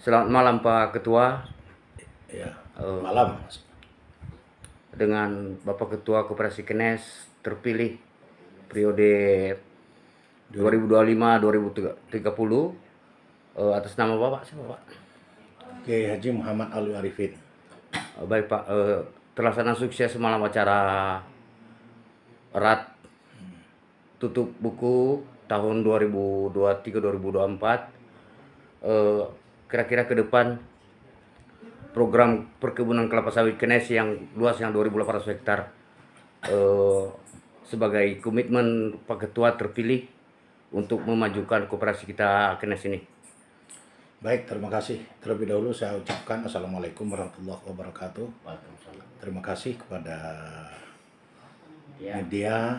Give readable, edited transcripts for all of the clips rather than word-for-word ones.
Selamat malam Pak Ketua. Ya, Eh, malam. dengan Bapak Ketua Koperasi Kenes terpilih periode 2025-2030 atas nama Bapak siapa Pak? Kiai Haji Muhammad Alwi Arifin. Baik Pak, terlaksana sukses semalam acara erat tutup buku tahun 2023-2024. Kira-kira ke depan program perkebunan kelapa sawit Kenes yang luas yang 2.800 hektar sebagai komitmen Pak Ketua terpilih untuk memajukan koperasi kita Kenes ini. Baik, terima kasih. Terlebih dahulu saya ucapkan Assalamualaikum warahmatullahi wabarakatuh. Terima kasih kepada media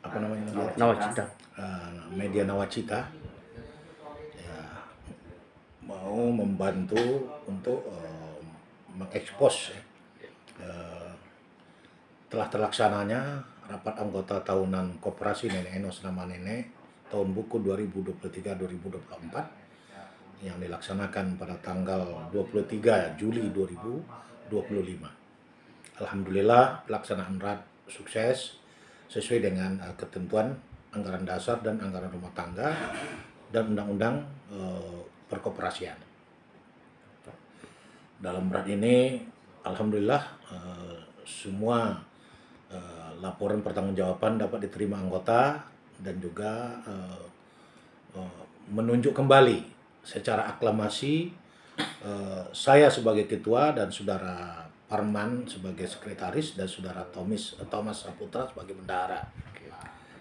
apa namanya? Nawacita. Media Nawacita ya, mau membantu untuk mengekspos telah terlaksananya rapat anggota tahunan Koperasi Nenek Eno Senama Nenek tahun buku 2023-2024 yang dilaksanakan pada tanggal 23 Juli 2025. Alhamdulillah pelaksanaan RAT sukses sesuai dengan ketentuan anggaran dasar dan anggaran rumah tangga dan undang-undang perkoperasian. Dalam RAT ini alhamdulillah semua laporan pertanggungjawaban dapat diterima anggota dan juga menunjuk kembali secara aklamasi saya sebagai ketua dan saudara Parman sebagai sekretaris dan saudara Thomas Saputra sebagai bendahara.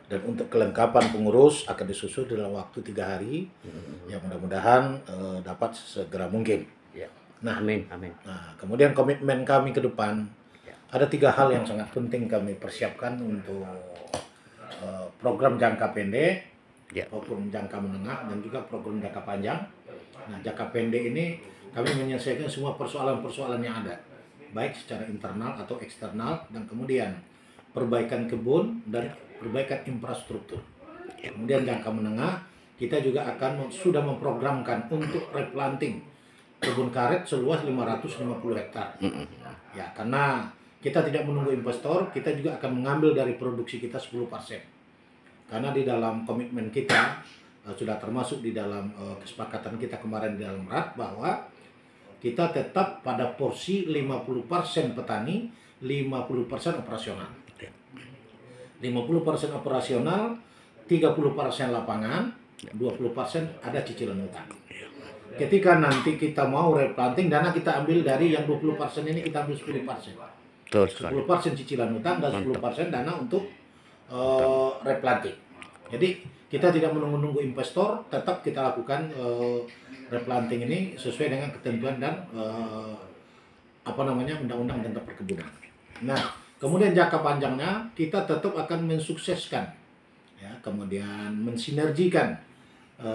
Dan untuk kelengkapan pengurus akan disusul dalam waktu 3 hari yang mudah-mudahan dapat segera mungkin. Nah, Amin, amin. Nah, kemudian komitmen kami ke depan ada 3 hal yang sangat penting kami persiapkan untuk program jangka pendek, program jangka menengah, dan juga program jangka panjang. Nah, jangka pendek ini kami menyelesaikan semua persoalan-persoalan yang ada, baik secara internal atau eksternal, dan kemudian perbaikan kebun dan perbaikan infrastruktur. Kemudian jangka menengah, kita juga akan sudah memprogramkan untuk replanting kebun karet seluas 550 hektar. Ya, karena kita tidak menunggu investor, kita juga akan mengambil dari produksi kita 10%. Karena di dalam komitmen kita sudah termasuk di dalam kesepakatan kita kemarin di dalam RAT bahwa kita tetap pada porsi 50% petani, 50% operasional. 50% operasional, 30% lapangan, 20% ada cicilan utang. Ketika nanti kita mau replanting, dana kita ambil dari yang 20% ini kita ambil 10%. 10% cicilan utang dan 10% dana untuk replanting. Jadi kita tidak menunggu-nunggu investor, tetap kita lakukan replanting ini sesuai dengan ketentuan dan undang-undang tentang perkebunan. Nah, kemudian jangka panjangnya kita tetap akan mensukseskan, ya, kemudian mensinergikan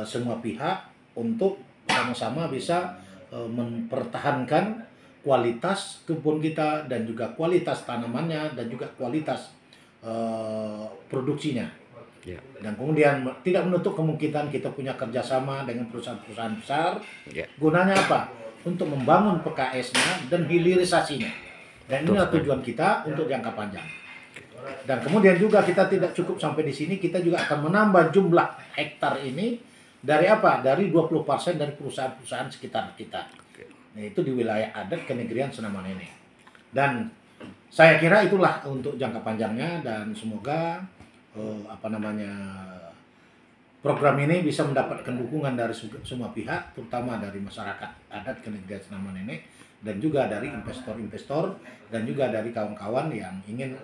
semua pihak untuk sama-sama bisa mempertahankan kualitas kebun kita dan juga kualitas tanamannya dan juga kualitas produksinya. Dan kemudian tidak menutup kemungkinan kita punya kerjasama dengan perusahaan-perusahaan besar. Gunanya apa? Untuk membangun PKS-nya dan hilirisasinya. Dan inilah tujuan kita untuk jangka panjang. Dan kemudian juga kita tidak cukup sampai di sini, kita juga akan menambah jumlah hektar ini dari apa? Dari 20% dari perusahaan-perusahaan sekitar kita. Nah, itu di wilayah adat kenegrian Senama Nenek. Dan saya kira itulah untuk jangka panjangnya dan semoga program ini bisa mendapatkan dukungan dari semua pihak, terutama dari masyarakat adat kenegrian Senama Nenek dan juga dari investor-investor dan juga dari kawan-kawan yang ingin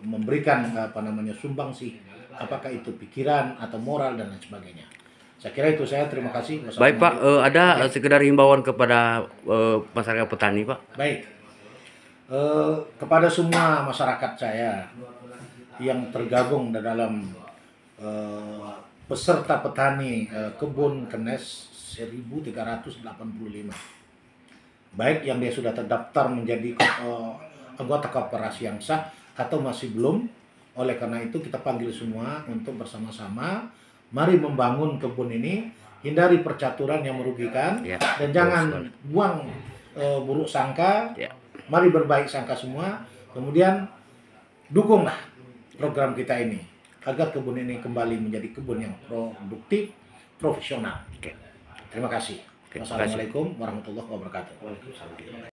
memberikan sumbangsi, apakah itu pikiran atau moral dan lain sebagainya. Saya kira itu, saya terima kasih. Baik Pak, ada sekedar himbauan kepada masyarakat petani Pak. Baik, kepada semua masyarakat saya yang tergabung dalam peserta petani kebun Kenes 1385, baik yang dia sudah terdaftar menjadi anggota koperasi yang sah atau masih belum. Oleh karena itu kita panggil semua untuk bersama-sama mari membangun kebun ini hindari percaturan yang merugikan, Ya, dan betul jangan sekali. buang buruk sangka. Ya. Mari berbaik sangka semua. Kemudian dukunglah program kita ini agar kebun ini kembali menjadi kebun yang produktif, profesional. Oke. Terima kasih. Oke, terima kasih. Wassalamualaikum warahmatullahi wabarakatuh.